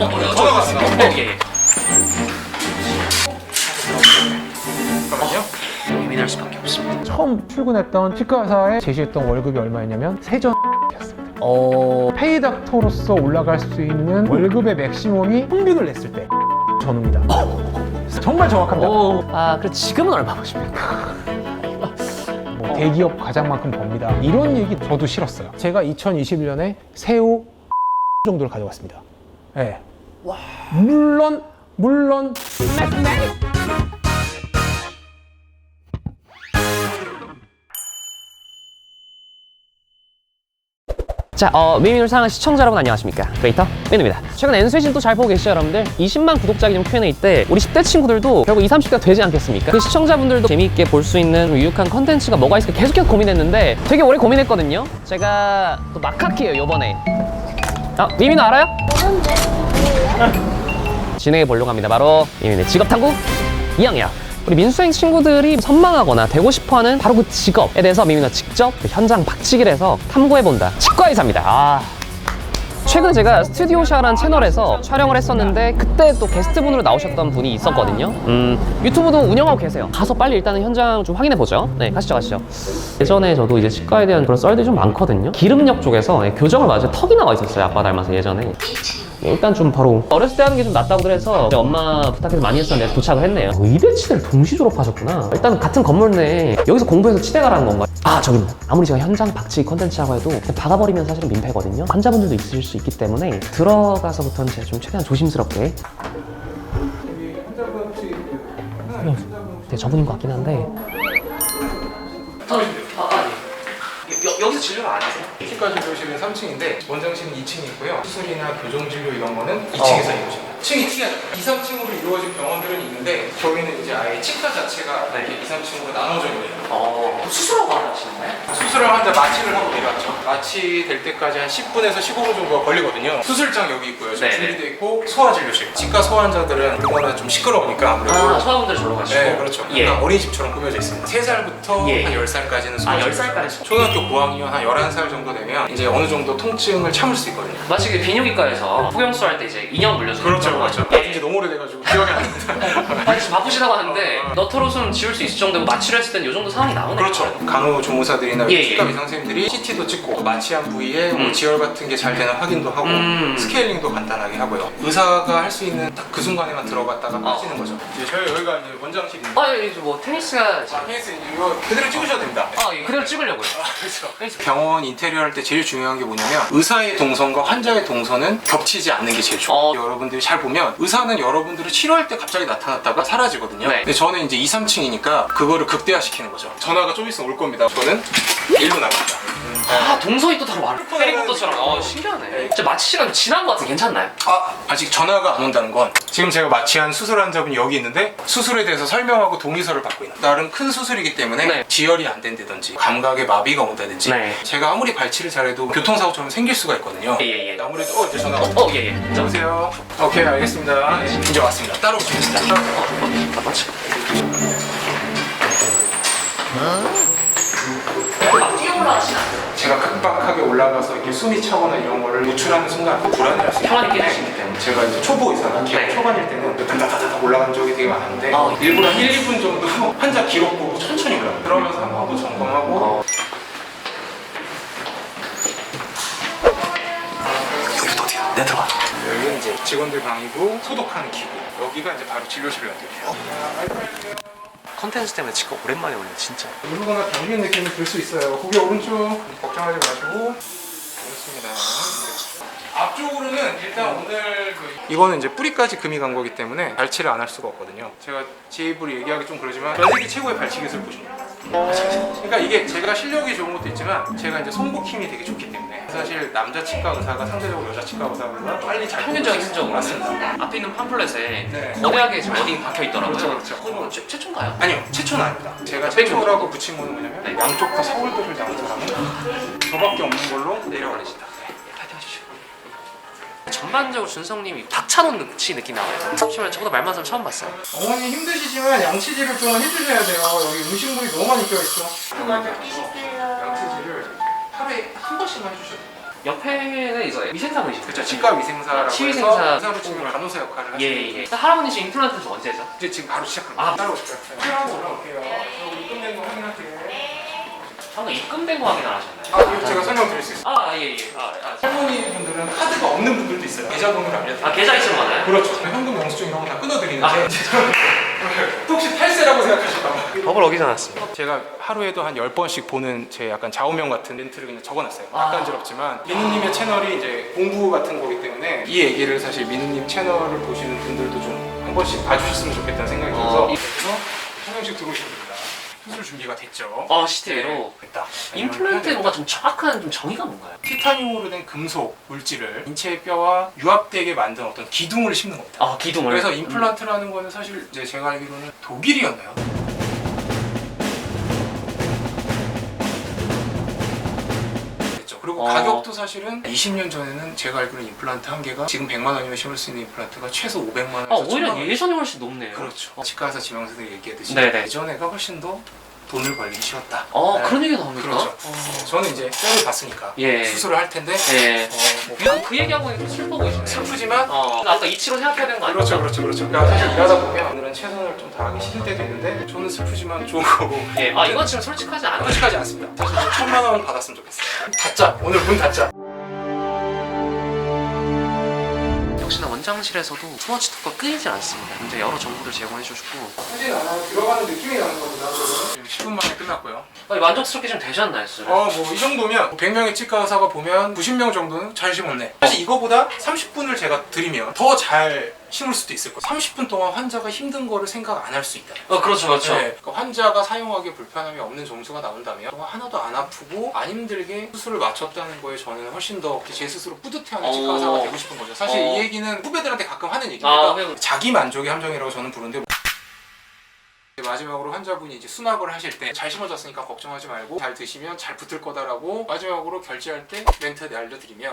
전화 왔습니다. 예. 잠깐만요. 예민할 수밖에 없습니다. 처음 출근했던 치과 의사에 제시했던 월급이 얼마였냐면 세전이었습니다. 페이닥터로서 올라갈 수 있는 월급의 맥시멈이 평균을 냈을 때 전후입니다. 정말 정확합니다. 아, 그럼 지금은 얼마 버십니까? 뭐 대기업 과장만큼 법니다. 이런 얘기 저도 싫었어요. 제가 2021년에 새우 정도를 가져갔습니다. 네. 물론 자, 미미를 사랑하는 시청자 여러분 안녕하십니까? 크리에이터 민우입니다. 최근 N스윗은 또 잘 보고 계시죠, 여러분들? 20만 구독자 기념 Q&A 때 우리 10대 친구들도 결국 20, 30대가 되지 않겠습니까? 그 시청자분들도 재미있게 볼 수 있는 유익한 컨텐츠가 뭐가 있을까 계속해서 고민했는데 되게 오래 고민했거든요. 제가 또 막할게요, 요번에. 미미는 알아요? 진행해 보려고 합니다. 바로 미미의 직업탐구 2학년. 우리 민수생 친구들이 선망하거나 되고 싶어하는 바로 그 직업에 대해서 미미가 직접 그 현장 박치기를 해서 탐구해본다. 치과의사입니다. 최근 제가 스튜디오샤라는 채널에서 촬영을 했었는데 그때 또 게스트분으로 나오셨던 분이 있었거든요. 유튜브도 운영하고 계세요. 가서 빨리 일단은 현장 좀 확인해보죠. 네, 가시죠. 예전에 저도 이제 치과에 대한 그런 썰들이 좀 많거든요. 기름역 쪽에서 교정을 맞아 턱이 나와 있었어요. 아빠 닮아서 예전에. 일단 좀 바로 어렸을 때 하는 게 좀 낫다고 해서 엄마 부탁해서 많이 했었는데 도착을 했네요. 의대 치대를 동시 졸업하셨구나. 일단 같은 건물 내에 여기서 공부해서 치대 가라는 건가요? 저기입니다. 아무리 제가 현장 박치기 컨텐츠라고 해도 그냥 박아버리면 사실은 민폐거든요. 환자분들도 있으실 수 있기 때문에 들어가서부터는 제가 좀 최대한 조심스럽게. 네, 저분인 것 같긴 한데. 여기서 진료를 안 하세요? 치과 진료실은 3층인데 원장실은 2층이 있고요. 수술이나 교정 진료 이런 거는 2층에서 이루어집니다. 층이 특이하죠. 2, 3층으로 이루어진 병원들은 있는데 저희는 이제 아예 치과 자체가 이렇게 2, 3층으로 나눠져 있네요. 수술하고 안 하시는 거예요? 수술을 환자 마취를 하고 내려왔죠. 마취될 때까지 한 10분에서 15분 정도가 걸리거든요. 수술장 여기 있고요. 지금 준비되어 있고 소아진료실. 치과 소환자들은 물건은 좀 시끄러우니까 아무래도 소아분들 절로 가시고. 네, 그렇죠. 예. 약간 어린이집처럼 꾸며져 있습니다. 3살부터 예. 한 10살까지는 소아진료. 10살까지. 초등학교 고학년 한 11살 정도 되면 이제 어느 정도 통증을 참을 수 있거든요. 마치 그 비뇨기과에서 후경수 할 때 이제 인형 물려주는 그렇죠. 예. 이제 너무 오래돼가지고 기억이 안 납니다. 아니 지금 바쁘시다고 하는데 너트롯은 지울 수 있을 정도고 마취를 했을 땐 이 정도 상황이 나오네요. 그렇죠. 간호조무사들이나 예, 치과 예. 의사선생님들이 CT도 찍고 마취한 부위에 뭐 지혈 같은 게 잘 되나 확인도 하고 스케일링도 간단하게 하고요. 의사가 할 수 있는 딱 그 순간에만 들어갔다가 빠지는 거죠. 이제 저희 여기가 이제 원장실입니다. 이제 뭐 테니스가 케이스 이거 그대로 찍으셔도 됩니다. 예, 그대로 찍으려고요. 그렇죠. 병원 인테리어 할 때 제일 중요한 게 뭐냐면 의사의 동선과 환자의 동선은 겹치지 않는 게 제일 좋아요. 여러분들이 잘 보면 의사는 여러분들을 치료할 때 갑자기 나타났다가 사라지거든요. 네. 근데 저는 이제 2, 3층이니까 그거를 극대화시키는 거죠. 전화가 좀 있으면 올 겁니다. 저는 일로 나갑니다. 동선이 또 다르고 해리포터처럼 신기하네. 진짜 마취 시간 지난 것 같은데 괜찮나요? 아직 전화가 안 온다는 건 지금 제가 마취한 수술 환자분이 여기 있는데 수술에 대해서 설명하고 동의서를 받고 있는 나름 큰 수술이기 때문에 네. 지혈이 안 된다든지 감각에 마비가 온다든지 네. 제가 아무리 발치를 잘해도 교통사고처럼 생길 수가 있거든요. 예. 아무래도 이제 전화가 예. 여보세요. 오케이, 알겠습니다. 네, 이제 왔습니다. 따로 오시겠습니다. 마취. 제가 급박하게 올라가서 이렇게 숨이 차거나 이런 거를 노출하는 순간 불안해할 수 있어요. 혈압이 깨지기 때문에. 제가 이제 초보 의사가 네. 초반일 때는 다다다다 올라간 적이 되게 많은데 일부러 한 1, 2분 정도 환자 기록 보고 천천히 올라가요. 그러면서 한 번 더 점검하고 여기도 어디야? 내 들어가. 여기는 이제 직원들 방이고 소독하는 기구. 여기가 이제 바로 진료실로 연결돼요. 컨텐츠 때문에 치과 오랜만에 오네 진짜. 누르거나 당기는 느낌이 들 수 있어요. 고개 오른쪽 걱정하지 마시고. 그렇습니다. 앞쪽으로는 일단 오늘 이거는 이제 뿌리까지 금이 간 거기 때문에 발치를 안 할 수가 없거든요. 제가 제 입으로 얘기하기 좀 그러지만 전 세계 최고의 발치 기술 보십니다. 그러니까 이게 제가 실력이 좋은 것도 있지만 제가 이제 손목 힘이 되게 좋기 때문에 사실 남자 치과 의사가 상대적으로 여자 치과 의사보다 빨리 잘 평균적인 성적으로 맞습니다. 앞에 있는 팜플렛에 네. 거대하게 지금 워딩이 박혀 있더라고요. 그렇죠. 그거 최초인가요? 아니요, 최초는 아닙니다. 제가 최초라고 붙인 거는 뭐냐면 네. 양쪽 다 서울대를 나온 사람은 저밖에 없는 걸로 내려가내신다. 파이팅 하십시오. 전반적으로 준성님이 박찬호 느낌 나와요. 잠시만 저보다 말 많은 사람 처음 봤어요. 어머니 힘드시지만 양치질을 좀 해주셔야 돼요. 여기 음식물이 너무 많이 껴있어. 그만 드실게요. 양치질을 하루에 한 번씩만 해주셔야 돼요. 옆에는 이제 위생사분이시죠? 그렇죠. 치과 위생사라고 치위생사. 해서 의사로 치면 간호사 역할을 하시는 예. 할아버님 지금 임플란트는 언제죠? 이제 지금 바로 시작합니다. 아. 따라오시죠. 한번 올라올게요. 여기 끝낸 거 확인할게요. 방금 입금된 거 확인 안 하셨나요? 이거 제가 설명드릴 수 있어요. 예. 할머니분들은 카드가 없는 분들도 있어요. 계좌번호를 알려드려요. 계좌 있으면 많아요? 그렇죠. 현금 영수증 이런 거 다 끊어드리는데 또 혹시 탈세라고 생각하실까봐 법을 어기지 않았습니다. 제가 하루에도 한 10번씩 보는 제 약간 좌우명 같은 멘트를 그냥 적어놨어요. 낯간지럽지만 민우님의 채널이 이제 공부 같은 거기 때문에 이 얘기를 사실 민우님 채널을 보시는 분들도 좀 한 번씩 봐주셨으면 좋겠다는 생각이 들어서 그래서 한 명씩 들어오시면 됩니다. 수술 준비가 됐죠. CT로 됐다. 임플란트에 뭔가 좀 정확한 좀 정의가 뭔가요? 티타늄으로 된 금속 물질을 인체의 뼈와 유합되게 만든 어떤 기둥을 심는 겁니다. 기둥을. 그래서 임플란트라는 거는 사실 이제 제가 알기로는 독일이었나요? 그리고 가격도 사실은 20년 전에는 제가 알기로는 임플란트 한 개가 지금 100만 원이면 심을 수 있는 임플란트가 최소 500만 원에서 오히려 1000만 원. 예전이 훨씬 높네요. 그렇죠. 치과에서 지망생들이 얘기하듯이 네네. 예전에가 훨씬 더 돈을 벌기 쉬웠다. 그런 얘기가 나옵니까? 그렇죠. 저는 이제 뼈를 봤으니까 예. 수술을 할 텐데 그 얘기하고 보니까 슬퍼 보이시네요. 슬프지만 아까 이치로 생각해야 되는 거 아니에요? 그렇죠. 그러니까 사실 일하다 보면 오늘은 최선을 좀 다하기 싫을 때도 있는데 저는 슬프지만 좋은 거고. 이건 지금 솔직하지 않아요. 솔직하지 않습니다. 사실 1000만 원 받았으면 좋겠어요. 닫자. 오늘 문 닫자. 역시나 원장실에서도 투머치 토크가 끊이지 않습니다. 굉장히 여러 정보들 제공해 주시고 사진 안 하고 들어가는 느낌이 나는 겁니다. 지금 10분 만에 끝났고요. 만족스럽게 좀 되셨나요, 수술? 뭐 이 정도면 100명의 치과 의사가 보면 90명 정도는 잘 심었네. 사실 이거보다 30분을 제가 드리면 더 잘 심을 수도 있을 거예요. 30분 동안 환자가 힘든 거를 생각 안 할 수 있다. 그렇죠. 네, 그러니까 환자가 사용하기에 불편함이 없는 점수가 나온다면 또 하나도 안 아프고 안 힘들게 수술을 마쳤다는 거에 저는 훨씬 더 제 스스로 뿌듯해하는 치과 의사가 되고 싶은 거죠. 사실 이 얘기는 후배들한테 가끔 하는 얘기니까 자기 만족의 함정이라고 저는 부르는데 마지막으로 환자분이 이제 수납을 하실 때 잘 심어졌으니까 걱정하지 말고 잘 드시면 잘 붙을 거다라고 마지막으로 결제할 때 멘트 알려드리면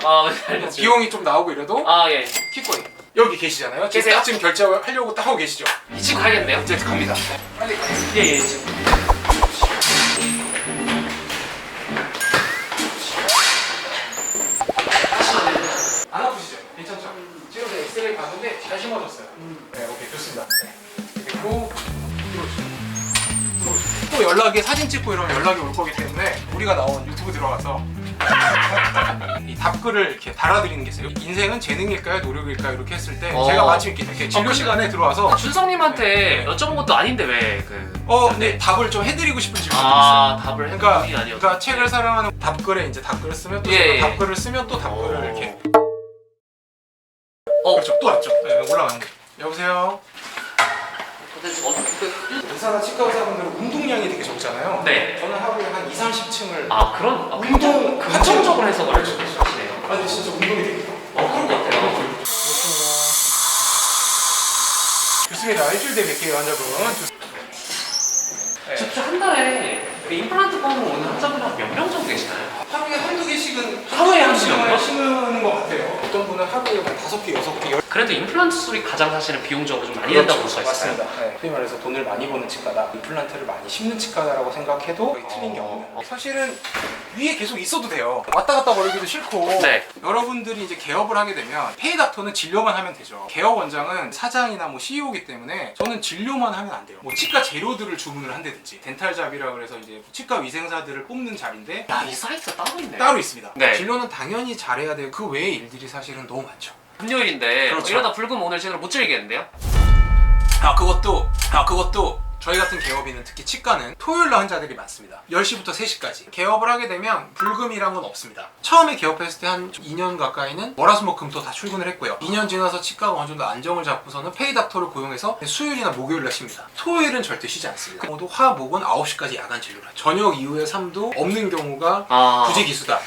비용이 좀 나오고 이래도 키코이 여기 계시잖아요. 계세요? 지금 결제하려고 딱 하고 계시죠? 지금 가야겠네요. 이제 갑니다. 빨리 가겠습니다. 예, 지금. 안 아프시죠? 괜찮죠? 지금 제가 엑스레이 봤는데 잘 심어졌어요. 네, 오케이 좋습니다. 네. 그리고 또 연락이 사진 찍고 이러면 연락이 올 거기 때문에 우리가 나온 유튜브 들어가서 이 답글을 이렇게 달아드리는 게 있어요. 인생은 재능일까요, 노력일까요? 이렇게 했을 때 제가 마침 이렇게 진료 시간에 들어와서 준성님한테 여쭤본 것도 아닌데 왜 네, 답을 좀 해드리고 싶은 질문이 있어요. 답을 해 그러니까 책을 사랑하는 답글에 이제 답글을 쓰면 또 제가 답글을 쓰면 또 답글을 이렇게 그렇죠. 또 왔죠. 네, 올라가는 거. 여보세요. 의사나 치과 의사분들은 운동량이 되게 적잖아요. 네. 저는 하루에 한 2, 30층을 그런 운동 긍정적으로 해석을 해주시네요. 아니 진짜 운동이 되게 그런 것 같아요. 좋습니다. 일주일에 뵐게요 환자분. 진짜 한 달에 임플란트 받으러 오는 환자분이 몇 명 정도 계시나요? 하루에 한두 개씩은 하루에 한두 명이요? 심는 것 같아요. 어떤 분은 하루에 한 5개, 6개, 그래도 임플란트 수술이 가장 사실은 비용적으로 좀 많이 된다고 볼 수가 있어요. 맞습니다. 네. 소위 말해서 돈을 많이 버는 치과다. 임플란트를 많이 심는 치과다라고 생각해도 거의 틀린 경우는 사실은 위에 계속 있어도 돼요. 왔다 갔다 거리기도 싫고 여러분들이 이제 개업을 하게 되면 페이닥터는 진료만 하면 되죠. 개업 원장은 사장이나 뭐 CEO이기 때문에 저는 진료만 하면 안 돼요. 뭐 치과 재료들을 주문을 한다든지 덴탈잡이라 그래서 이제 치과 위생사들을 뽑는 자리인데 이 사이트가 따로 있네요. 따로 있습니다. 네. 진료는 당연히 잘해야 돼요. 그 외의 일들이 사실은 너무 많죠. 금요일인데 그렇죠. 이러다 불금 오늘 제대로 못 즐기겠는데요? 그것도 저희 같은 개업인은 특히 치과는 토요일날 환자들이 많습니다. 10시부터 3시까지 개업을 하게 되면 불금이란 건 없습니다. 처음에 개업했을 때 한 2년 가까이는 월화수목금토 다 출근을 했고요. 2년 지나서 치과가 어느 정도 안정을 잡고서는 페이닥터를 고용해서 수요일이나 목요일날 쉽니다. 토요일은 절대 쉬지 않습니다. 모두 화, 목은 9시까지 야간 진료를 하죠. 저녁 이후에 3도 없는 경우가 부지기수다.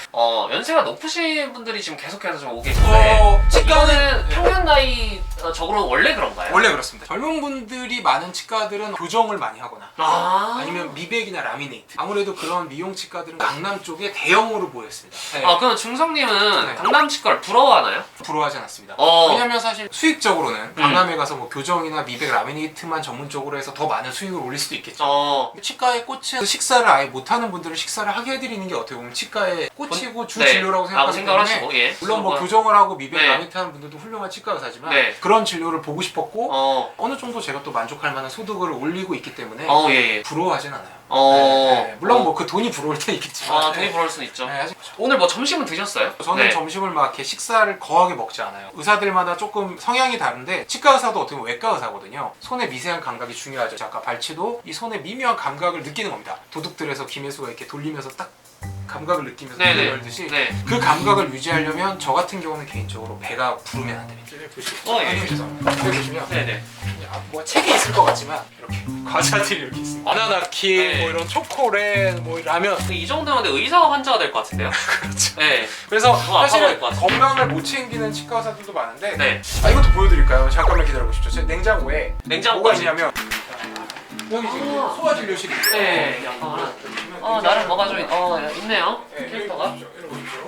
연세가 높으신 분들이 지금 계속해서 좀 오고 계신데 치과는 이거는 평균 나이 적으로 원래 그런가요? 원래 그렇습니다. 젊은 분들이 많은 치과들은 교정을 많이 하거나 아니면 미백이나 라미네이트. 아무래도 그런 미용 치과들은 강남 쪽에 대형으로 모였습니다. 네. 아 그럼 중성님은 네. 강남 치과를 부러워하나요? 부러워하지 않았습니다. 어. 왜냐면 사실 수익적으로는 강남에 가서 뭐 교정이나 미백, 라미네이트만 전문적으로 해서 더 많은 수익을 올릴 수도 있겠죠. 치과의 꽃은 식사를 아예 못하는 분들을 식사를 하게 해드리는 게 어떻게 보면 치과의 꽃이고 주 진료라고 생각하기 생각을 때문에 하시고, 예. 물론 뭐 교정을 하고 미백, 네. 라미네이트 하는 분들도 훌륭한 치과 의사지만 네. 그런 진료를 보고 싶었고 어. 어느 정도 제가 또 만족할 만한 소득을 올리고 있기 때문에 예. 부러워하진 않아요. 어. 네, 물론 뭐 그 돈이 부러울 때 있겠지만 아, 돈이 부러울 수는 있죠. 네, 아직- 오늘 뭐 점심은 드셨어요? 저는 네. 점심을 막 이렇게 식사를 거하게 먹지 않아요. 의사들마다 조금 성향이 다른데 치과 의사도 어떻게 보면 외과 의사거든요. 손의 미세한 감각이 중요하죠. 아까 발치도 이 손의 미묘한 감각을 느끼는 겁니다. 도둑들에서 김혜수가 이렇게 돌리면서 딱 감각을 느끼면서 네네. 열듯이 네. 그 감각을 유지하려면 저 같은 경우는 개인적으로 배가 부르면 안 됩니다. 예. 아니, 죄송합니다. 여기 보시면 네네. 뭐 책이 있을 것 같지만 이렇게 과자들이 이렇게 있습니다. 바나나 킥, 네. 뭐 이런 초코렛, 뭐 라면. 이 정도면 근데 의사와 환자가 될 것 같은데요? 그렇죠. 네. 그래서 아파할 사실은 것 같습니다. 건강을 못 챙기는 치과 의사들도 많은데 네. 아 이것도 보여드릴까요? 잠깐만 기다려보십시오. 제 냉장고에 뭐가 냉장고까지. 있냐면 여기 지금 아. 소화 진료실이 있어요. 네. 약간 나름 뭐가 좀 있네요. 캐릭터가.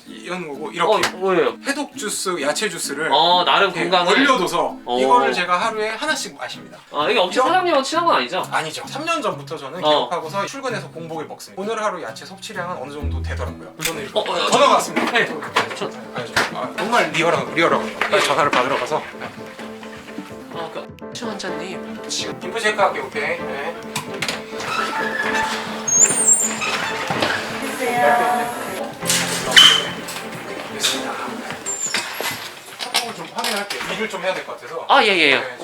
이런 거고 이렇게 뭐예요? 해독 주스, 야채 주스를 나름 이렇게 건강을. 올려둬서 어. 이거를 제가 하루에 하나씩 마십니다. 이게 엄청 사장님하고 친한 건 아니죠? 아니죠. 3년 전부터 저는 기억하고서 출근해서 공복에 먹습니다. 오늘 하루 야채 섭취량은 어느 정도 되더라고요. 저는 이렇게 전화가 왔습니다. 네. 정말 리얼하군요. 빨리 전화를 받으러 가서. 환자님 지금 인프 체크할게. 오케이. 네. 됐습니다. 한국을 좀 확인할게요. 일을 좀 해야 될 것 같아서. 예예. 네.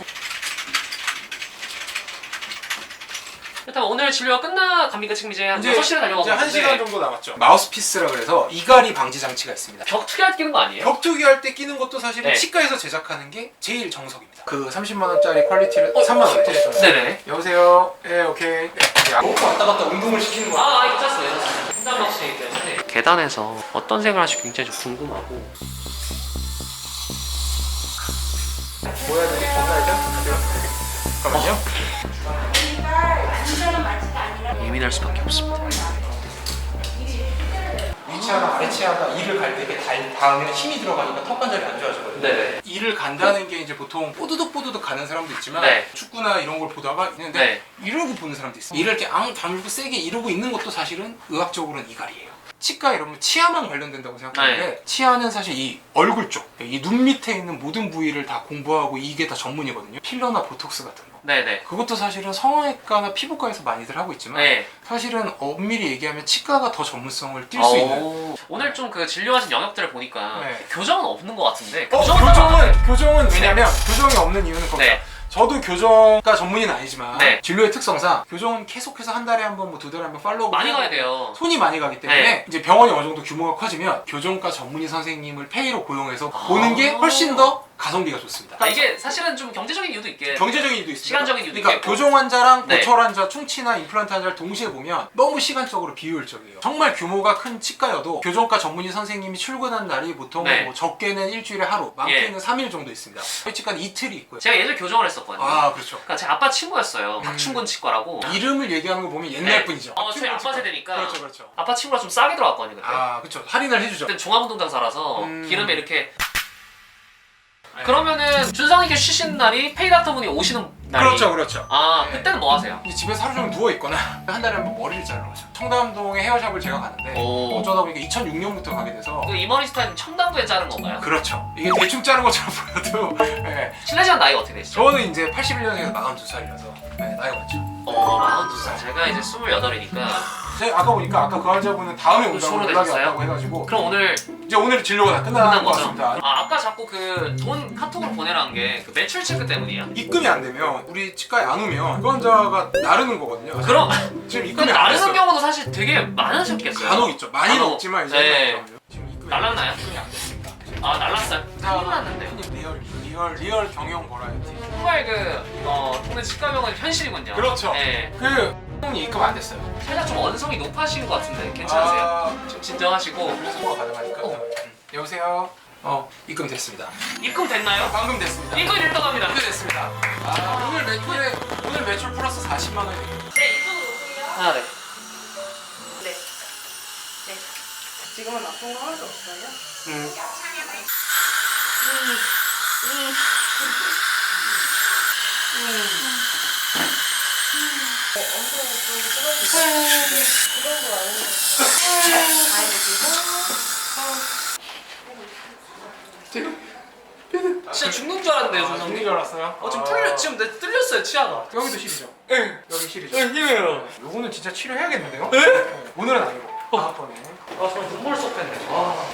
일단 오늘 진료가 끝나갑니까? 지금 이제 한 이제 6시간 달려가고 이제 1시간 정도 남았죠. 마우스피스라 그래서 이갈이 방지 장치가 있습니다. 격투기 끼는 거 아니에요? 격투기 할 때 끼는 것도 사실은 네. 치과에서 제작하는 게 제일 정석입니다. 그 30만 원짜리 퀄리티를 3만 원짜리 좀. 네네. 여보세요. 예, 오케이. 네. 왔다 갔다 운동을 시키는 거야. 괜찮았어요. 심장박치기 때문에 계단에서 어떤 생활을 하실지 굉장히 좀 궁금하고. 뭐야 되게 전화하죠? 잠깐만요. 예민할 수밖에 없습니다. 위치하다 아래치하다 이를 갈 때 이렇게 닿으면 힘이 들어가니까 턱 관절이 안 좋아지거든요. 네네. 이를 간다는 게 이제 보통 뽀드득 가는 사람도 있지만 네. 축구나 이런 걸 보다가 있는데 네. 이러고 보는 사람도 있어요. 이를 이렇게 앙 다물고 세게 이러고 있는 것도 사실은 의학적으로는 이갈이에요. 치과 이러면 치아만 관련된다고 생각하는데 네. 치아는 사실 이 얼굴 쪽, 이 눈 밑에 있는 모든 부위를 다 공부하고 이게 다 전문이거든요. 필러나 보톡스 같은 거. 네네. 그것도 사실은 성형외과나 피부과에서 많이들 하고 있지만 네. 사실은 엄밀히 얘기하면 치과가 더 전문성을 띌 수 있는. 오늘 좀 그 진료하신 영역들을 보니까 네. 교정은 없는 것 같은데. 교정은 왜냐면 교정이 없는 이유는 겁니다. 네. 저도 교정과 전문의는 아니지만 네. 진료의 특성상 교정은 계속해서 한 달에 한 번, 뭐 두 달에 한 번 팔로우 많이 가야 돼요. 손이 많이 가기 때문에 네. 이제 병원이 어느 정도 규모가 커지면 교정과 전문의 선생님을 페이로 고용해서 보는 게 훨씬 더 가성비가 좋습니다. 이게 사실은 좀 경제적인 이유도 있게. 경제적인 이유도 있습니다. 시간적인 이유도 그러니까 있겠고. 교정 환자랑 네. 보철 환자, 충치나 임플란트 환자를 동시에 보면 너무 시간적으로 비효율적이에요. 정말 규모가 큰 치과여도 교정과 전문의 선생님이 출근한 날이 보통 네. 뭐 적게는 일주일에 하루, 많게는 3일 정도 있습니다. 저희 치과는 이틀이 있고요. 제가 예전에 교정을 했었거든요. 아, 그렇죠. 그러니까 제 아빠 친구였어요. 박충근 치과라고. 이름을 얘기하는 거 보면 옛날 네. 분이죠. 저희 아빠 세대니까. 그렇죠, 그렇죠. 아빠 친구가 좀 싸게 들어왔거든요, 그때. 아, 그렇죠. 할인을 해주죠. 그때 종합운동장사라서 기름에 이렇게. 네. 그러면은 준성이께 쉬시는 날이 페이닥터 분이 오시는 날이. 그렇죠. 아, 그때는 뭐 하세요? 이제 집에서 하루 종일 누워 있거나 한 달에 한 번 머리를 자르러 가죠. 청담동에 헤어샵을 제가 가는데 오. 어쩌다 보니까 2006년부터 가게 돼서 이 머리 스타일은 청담도에 자른 건가요? 그렇죠. 이게 대충 자른 것처럼 보여도 네. 실례지만 나이가 어떻게 되시죠? 저는 이제 81년생에서 42살이라서 네, 나이가 많죠. 42살. 제가 이제 28이니까. 제가 아까 보니까 아까 그 환자분은 다음에 온다고 서로 연락이 되셨어요? 왔다고 해가지고 그럼 오늘 이제 오늘 진료가 다 끝난 끝난 것 거죠? 같습니다. 아까 자꾸 그 돈 카톡으로 보내라는 게 그 매출 체크 때문이에요? 입금이 안 되면 우리 치과에 안 오면 그 환자가 나르는 거거든요. 그럼 지금 입금이 근데 안 나르는 됐어요. 경우도 사실 되게 많으셨겠어요? 간혹 있죠. 많이는 간혹. 없지만 이제 네. 지금 입금이 날랐나요? 입금이 안 됐습니다. 아, 날랐어요? 큰일 났는데. 형님 리얼 경영 버라이어티. 정말 동네 치과병원 현실이군요. 그렇죠. 네. 그 형이 입금 안 됐어요. 살짝 좀 언성이 높아신 것 같은데 괜찮으세요? 아, 좀 진정하시고. 그래서 뭐가 가능하니까. 여보세요. 입금됐습니다. 입금됐나요? 방금 됐습니다. 입금이 됐다고 합니다. 입금됐습니다. 오늘 매출 플러스 40만 원이 됩니다. 네, 이쪽으로 오세요. 아, 네. 네. 네. 지금은 나쁜 거 하나도 없어요. 진짜 죽는 줄 알았는데요, 정리줄 알았어요? 지금 뚫렸어요, 치아가. 여기도 실이죠? 네. 여기 실이죠? 힘해요. 요거는 진짜 치료해야겠는데요? 네? 오늘은 아니고 다음번에. 저 눈물 쏟겠네.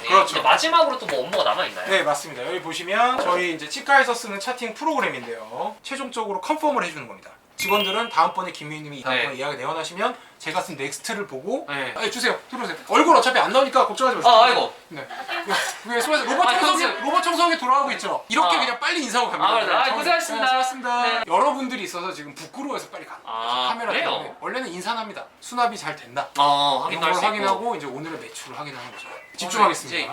그렇죠. 이제 마지막으로 또 뭐 업무가 남아있나요? 네, 맞습니다. 여기 보시면 저희 이제 치과에서 쓰는 차팅 프로그램인데요. 최종적으로 컨펌을 해주는 겁니다. 직원들은 다음번에 김민님이 다음번에 예약을 내원하시면 제가 쓴 넥스트를 보고 네. 주세요. 들어오세요. 얼굴 어차피 안 나오니까 걱정하지 마세요. 아이고. 네. 왜 로봇 청소기 돌아가고 있죠? 이렇게 그냥 빨리 인사하고 갑니다. 그래요? 고생하셨습니다. 네, 수고하셨습니다. 네. 여러분들이 있어서 지금 부끄러워서 빨리 가. 카메라 그래요? 때문에. 원래는 인사합니다. 수납이 잘 된다. 확인할 이런 걸 수 있고. 확인하고 이제 오늘의 매출을 확인하는 거죠. 집중하겠습니다. 이제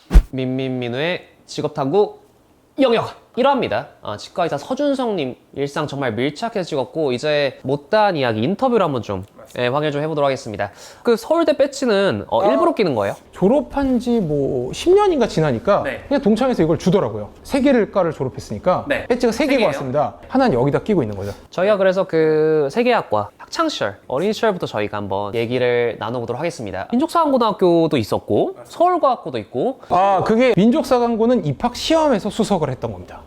네. 민민민우의 직업탐구 영역 1화입니다. 치과의사 서준성님 일상 정말 밀착해서 찍었고 이제 못다한 이야기 인터뷰를 한번 좀 확인을 좀 해보도록 하겠습니다. 그 서울대 배지는 일부러 끼는 거예요? 졸업한 지 뭐 10년인가 지나니까 네. 그냥 동창회에서 이걸 주더라고요. 세계를과를 졸업했으니까 네. 배지가 세 개가 개예요? 왔습니다. 하나는 여기다 끼고 있는 거죠. 저희가 그래서 그 세계학과 학창시절 어린 시절부터 저희가 한번 얘기를 나눠보도록 하겠습니다. 민족사관고등학교도 있었고 서울과학고도 있고 그게 민족사관고는 입학 시험에서 수석을 했던 겁니다.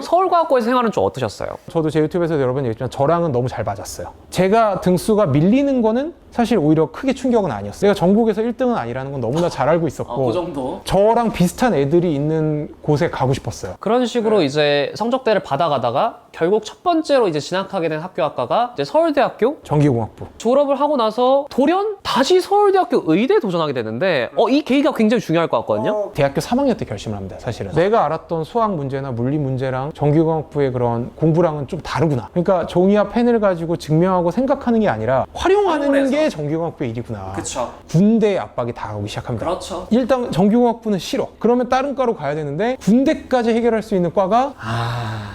서울과학고의 생활은 좀 어떠셨어요? 저도 제 유튜브에서 여러 번 얘기했지만 저랑은 너무 잘 맞았어요. 제가 등수가 밀리는 거는 사실 오히려 크게 충격은 아니었어요. 내가 전국에서 1등은 아니라는 건 너무나 잘 알고 있었고 정도? 저랑 비슷한 애들이 있는 곳에 가고 싶었어요. 그런 식으로 이제 성적대를 받아가다가 결국 첫 번째로 이제 진학하게 된 학교학과가 이제 서울대학교 전기공학부. 졸업을 하고 나서 돌연 다시 서울대학교 의대에 도전하게 되는데 이 계기가 굉장히 중요할 것 같거든요. 대학교 3학년 때 결심을 합니다, 사실은. 내가 알았던 수학 문제나 물리 문제랑 전기공학부의 그런 공부랑은 좀 다르구나. 그러니까 종이와 펜을 가지고 증명하고 생각하는 게 아니라 활용하는 게 전기공학부의 일이구나. 그쵸. 군대의 압박이 다가오기 시작합니다. 그렇죠. 일단 전기공학부는 싫어. 그러면 다른 과로 가야 되는데 군대까지 해결할 수 있는 과가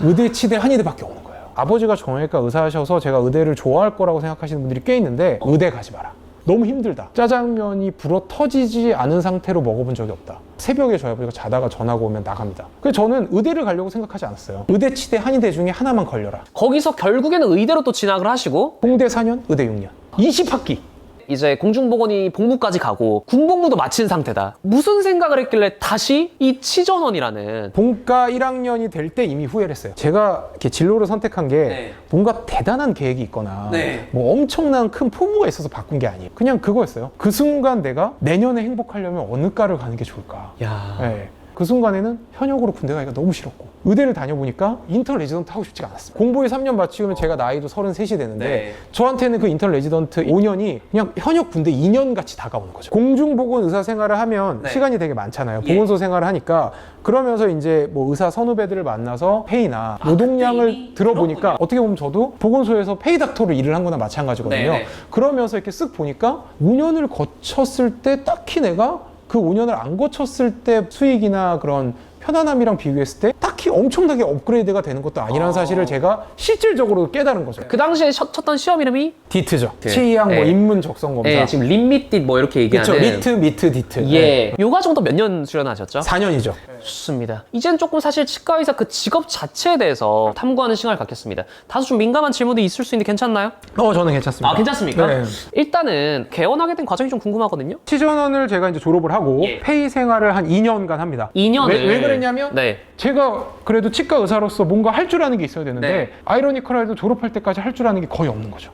의대, 치대, 한의대밖에 없는 거예요. 아버지가 정형외과 의사하셔서 제가 의대를 좋아할 거라고 생각하시는 분들이 꽤 있는데 의대 가지 마라. 너무 힘들다. 짜장면이 불어 터지지 않은 상태로 먹어본 적이 없다. 새벽에 저희 아버지가 자다가 전화가 오면 나갑니다. 그래서 저는 의대를 가려고 생각하지 않았어요. 의대, 치대, 한의대 중에 하나만 걸려라. 거기서 결국에는 의대로 또 진학을 하시고 공대 4년, 의대 6년. 20학기. 이제 공중보건이 복무까지 가고 군복무도 마친 상태다. 무슨 생각을 했길래 다시 이 치전원이라는 본과 1학년이 될 때 이미 후회를 했어요. 제가 이렇게 진로를 선택한 게 뭔가 대단한 계획이 있거나 뭐 엄청난 큰 포부가 있어서 바꾼 게 아니에요. 그냥 그거였어요. 그 순간 내가 내년에 행복하려면 어느 과를 가는 게 좋을까. 네. 그 순간에는 현역으로 군대 가기가 너무 싫었고 의대를 다녀보니까 인턴 레지던트 하고 싶지가 않았어요. 공부에 3년 마치면 제가 나이도 33이 되는데 저한테는 그 인턴 레지던트 5년이 그냥 현역 군대 2년 같이 다가오는 거죠. 공중보건 의사 생활을 하면 시간이 되게 많잖아요. 보건소 생활을 하니까 그러면서 이제 뭐 의사 선후배들을 만나서 페이나 노동량을 들어보니까 어떻게 보면 저도 보건소에서 페이 닥터로 일을 한 거나 마찬가지거든요. 그러면서 이렇게 쓱 보니까 5년을 거쳤을 때 딱히 내가 그 5년을 안 거쳤을 때 수익이나 그런 편안함이랑 비교했을 때 딱히 엄청나게 업그레이드가 되는 것도 아니라는 사실을 제가 실질적으로 깨달은 거죠. 그 당시에 쳤던 시험 이름이 디트죠. 치의학 뭐 인문 적성 검사. 지금 림밋딧 뭐 이렇게 얘기하는 그렇죠. 리트, 미트, 디트. 요 과정도 몇 년 수련하셨죠? 4년이죠. 좋습니다. 이젠 조금 사실 치과의사 그 직업 자체에 대해서 탐구하는 시간을 갖겠습니다. 다소 좀 민감한 질문도 있을 수 있는데 괜찮나요? 저는 괜찮습니다. 괜찮습니까? 네. 일단은 개원하게 된 과정이 좀 궁금하거든요. 치전원을 제가 이제 졸업을 하고 페이 생활을 한 2년간 합니다. 2년을 왜 그랬냐면 제가 그래도 치과 의사로서 뭔가 할 줄 아는 게 있어야 되는데 아이러니컬하게도 졸업할 때까지 할 줄 아는 게 거의 없는 거죠.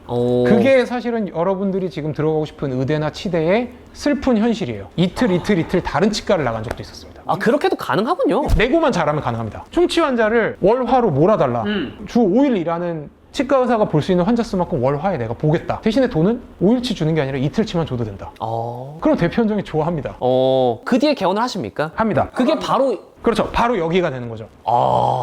그게 사실은 여러분들이 지금 들어가고 싶은 의대나 치대의 슬픈 현실이에요. 이틀 다른 치과를 나간 적도 있었습니다. 그렇게도 가능하군요. 내고만 잘하면 가능합니다. 충치 환자를 월화로 몰아달라. 주 5일 일하는 치과 의사가 볼 수 있는 환자 수만큼 월화에 내가 보겠다. 대신에 돈은 5일치 주는 게 아니라 이틀치만 줘도 된다. 그럼 대표 원장이 좋아합니다. 그 뒤에 개원을 하십니까? 합니다. 그게 바로 그렇죠. 바로 여기가 되는 거죠.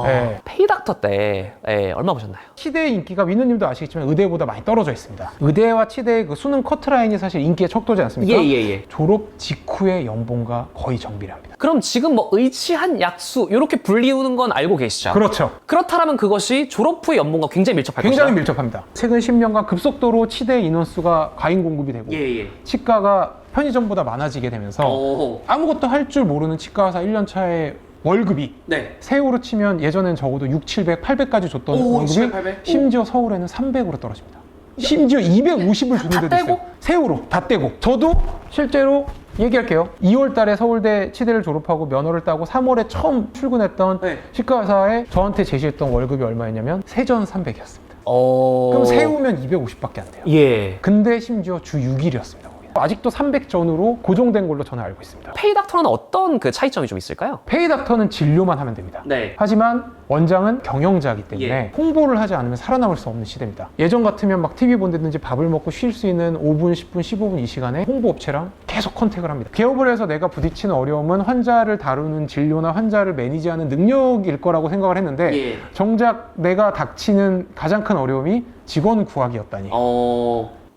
네. 페이닥터 때 얼마 보셨나요? 치대의 인기가 민우님도 아시겠지만 의대보다 많이 떨어져 있습니다. 의대와 치대의 그 수능 커트라인이 사실 인기의 척도지 않습니까? 예. 졸업 직후의 연봉과 거의 정비례합니다. 그럼 지금 뭐 의치한 약수 이렇게 불리우는 건 알고 계시죠? 그렇죠. 그렇다면 그것이 졸업 후의 연봉과 굉장히 밀접할 굉장히 것이다. 밀접합니다. 최근 10년간 급속도로 치대 인원수가 과잉 공급이 되고 예. 치과가 편의점보다 많아지게 되면서 오. 아무것도 할 줄 모르는 치과 의사 1년 차에 월급이 네. 세후로 치면 예전엔 적어도 6, 700, 800까지 줬던 오, 월급이 700, 800? 심지어 서울에는 300으로 떨어집니다. 심지어 250을 주는 다 데도 떼고? 있어요. 세후로 다 떼고. 저도 실제로 얘기할게요. 2월 달에 서울대 치대를 졸업하고 면허를 따고 3월에 처음 출근했던 네. 치과 의사에 저한테 제시했던 월급이 얼마였냐면 세전 300이었습니다. 어. 그럼 세후면 250밖에 안 돼요. 예. 근데 심지어 주 6일이었습니다. 아직도 300전으로 고정된 걸로 저는 알고 있습니다. 페이닥터는 어떤 그 차이점이 좀 있을까요? 페이닥터는 진료만 하면 됩니다. 네. 하지만 원장은 경영자이기 때문에 예. 홍보를 하지 않으면 살아남을 수 없는 시대입니다. 예전 같으면 막 TV 본다든지 밥을 먹고 쉴 수 있는 5분, 10분, 15분 이 시간에 홍보업체랑 계속 컨택을 합니다. 개업을 해서 내가 부딪히는 어려움은 환자를 다루는 진료나 환자를 매니지하는 능력일 거라고 생각을 했는데 예. 정작 내가 닥치는 가장 큰 어려움이 직원 구하기였다니.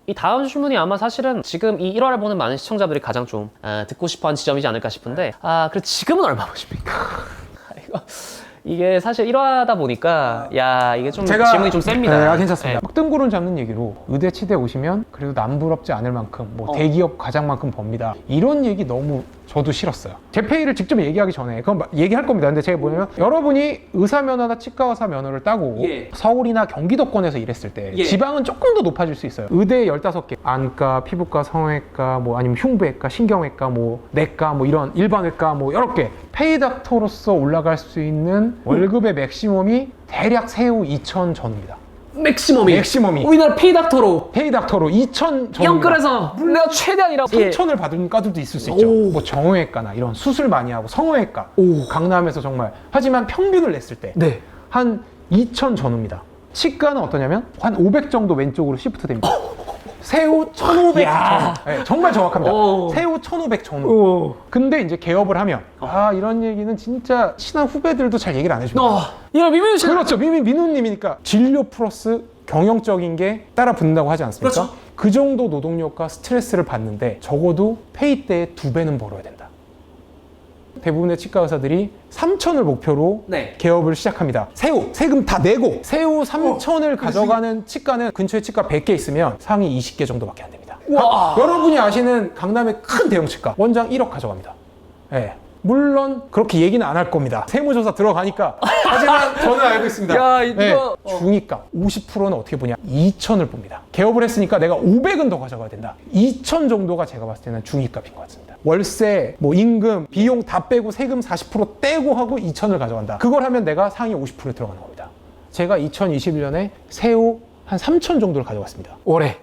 이 다음 질문이 아마 사실은 지금 이 1화를 보는 많은 시청자들이 가장 좀 듣고 싶어하는 지점이지 않을까 싶은데 그래 지금은 얼마 보십니까? 이게 사실 1화다 보니까 야 이게 좀 질문이 좀 셉니다. 네, 괜찮습니다. 네. 막 뜬구름 잡는 얘기로 의대 치대 오시면 그래도 남부럽지 않을 만큼 뭐 대기업 과장만큼 법니다. 이런 얘기 너무 저도 싫었어요. 제 페이를 직접 얘기하기 전에 그건 얘기할 겁니다. 근데 제가 뭐냐면 여러분이 의사 면허나 치과 의사 면허를 따고 예. 서울이나 경기도권에서 일했을 때 예. 지방은 조금 더 높아질 수 있어요. 의대 15개 안과, 피부과, 성형외과, 뭐 아니면 흉부외과, 신경외과, 뭐 내과, 뭐 이런 일반외과 뭐 여러 개 페이닥터로서 올라갈 수 있는 월급의 맥시멈이 대략 세후 2천 전후입니다. 맥시멈이 우리나라 페이닥터로 페이닥터로 2천 전후입니다. 영끌에서 내가 최대한이라고 3천을 받은 과들도 있을 수 있죠. 뭐 정형외과나 이런 수술 많이 하고 성형외과, 강남에서 정말. 하지만 평균을 냈을 때 한 2천 전후입니다. 치과는 어떠냐면 한 500 정도 왼쪽으로 시프트 됩니다. 세후 1,500 전후. 네, 정말 정확합니다. 세후 1,500 전후. 근데 이제 개업을 하면 이런 얘기는 진짜 친한 후배들도 잘 얘기를 안 해줍니다. 이거 미민우 씨 그렇죠. 민우님이니까 진료 플러스 경영적인 게 따라 붙는다고 하지 않습니까? 그렇죠. 그 정도 노동력과 스트레스를 받는데 적어도 페이 때의 2배는 벌어야 된다. 대부분의 치과 의사들이 3천을 목표로 네. 개업을 시작합니다. 세금 다 내고 세후 3천을 가져가는 치과는 근처에 치과 100개 있으면 상위 20개 정도밖에 안 됩니다. 여러분이 아시는 강남의 큰 대형 치과 원장 1억 가져갑니다. 네. 물론 그렇게 얘기는 안 할 겁니다. 세무조사 들어가니까. 하지만 저는 알고 있습니다. 야, 이거 중위값 50%는 어떻게 보냐? 2천을 봅니다. 개업을 했으니까 내가 500은 더 가져가야 된다. 2천 정도가 제가 봤을 때는 중위값인 것 같습니다. 월세, 뭐 임금, 비용 다 빼고 세금 40% 떼고 하고 2천을 가져간다. 그걸 하면 내가 상위 50%에 들어가는 겁니다. 제가 2021년에 세후 한 3천 정도를 가져갔습니다. 월에.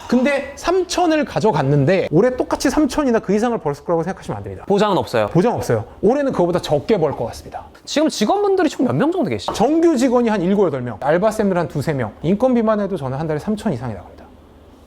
근데 3천을 가져갔는데 올해 똑같이 3천이나 그 이상을 벌었을 거라고 생각하시면 안 됩니다. 보장은 없어요. 보장 없어요. 올해는 그거보다 적게 벌 것 같습니다. 지금 직원분들이 총 몇 명 정도 계시죠? 정규 직원이 한 7, 8명, 알바쌤들 한 2, 3명, 인건비만 해도 저는 한 달에 3천 이상이 나갑니다.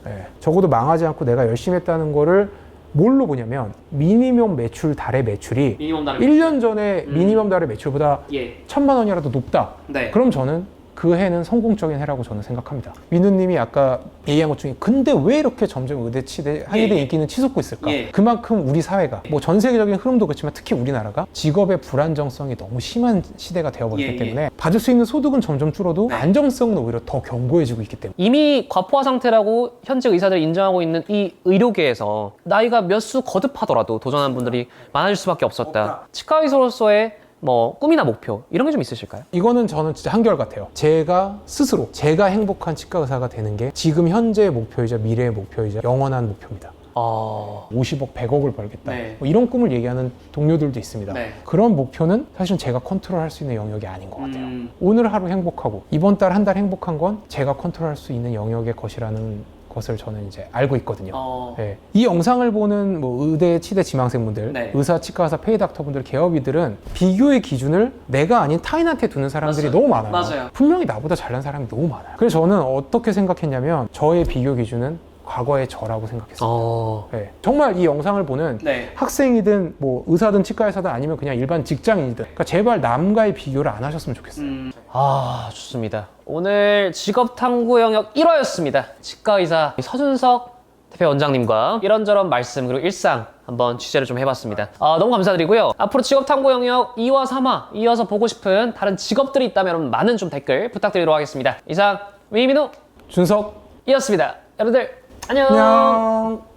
네. 적어도 망하지 않고 내가 열심히 했다는 거를 뭘로 보냐면 미니멈 매출 달의 매출이 미니멈 달의 1년 전에 미니멈 달의 매출보다 1,000만 원이라도 높다. 네. 그럼 저는 그 해는 성공적인 해라고 저는 생각합니다. 민우님이 아까 얘기한 것 중에 근데 왜 이렇게 점점 의대, 치대, 한의대 인기는 치솟고 있을까? 그만큼 우리 사회가 뭐 전 세계적인 흐름도 그렇지만 특히 우리나라가 직업의 불안정성이 너무 심한 시대가 되어버렸기 때문에 받을 수 있는 소득은 점점 줄어도 안정성은 오히려 더 견고해지고 있기 때문에 이미 과포화 상태라고 현직 의사들이 인정하고 있는 이 의료계에서 나이가 몇 수 거듭하더라도 도전하는 분들이 많아질 수밖에 없었다. 치과 의사로서의 뭐 꿈이나 목표 이런 게 좀 있으실까요? 이거는 저는 진짜 한결같아요. 제가 스스로 제가 행복한 치과 의사가 되는 게 지금 현재의 목표이자 미래의 목표이자 영원한 목표입니다. 50억, 100억을 벌겠다. 뭐 이런 꿈을 얘기하는 동료들도 있습니다. 그런 목표는 사실은 제가 컨트롤할 수 있는 영역이 아닌 것 같아요. 오늘 하루 행복하고 이번 달 한 달 행복한 건 제가 컨트롤할 수 있는 영역의 것이라는 것을 저는 이제 알고 있거든요. 네. 이 영상을 보는 뭐 의대, 치대 지망생분들, 의사, 치과 의사, 페이닥터분들, 개업이들은 비교의 기준을 내가 아닌 타인한테 두는 사람들이 너무 많아요. 분명히 나보다 잘난 사람이 너무 많아요. 그래서 저는 어떻게 생각했냐면 저의 비교 기준은 과거의 저라고 생각했습니다. 어. 네. 정말 이 영상을 보는 네. 학생이든 뭐 의사든 치과의사든 아니면 그냥 일반 직장인이든 그러니까 제발 남과의 비교를 안 하셨으면 좋겠어요. 아, 좋습니다. 오늘 직업탐구 영역 1화였습니다. 치과의사 서준석 대표 원장님과 이런저런 말씀 그리고 일상 한번 취재를 좀 해봤습니다. 너무 감사드리고요. 앞으로 직업탐구 영역 2화, 3화 이어서 보고 싶은 다른 직업들이 있다면 여러분 많은 좀 댓글 부탁드리도록 하겠습니다. 이상 위민우 준석 이었습니다. 여러분들 안녕. 안녕.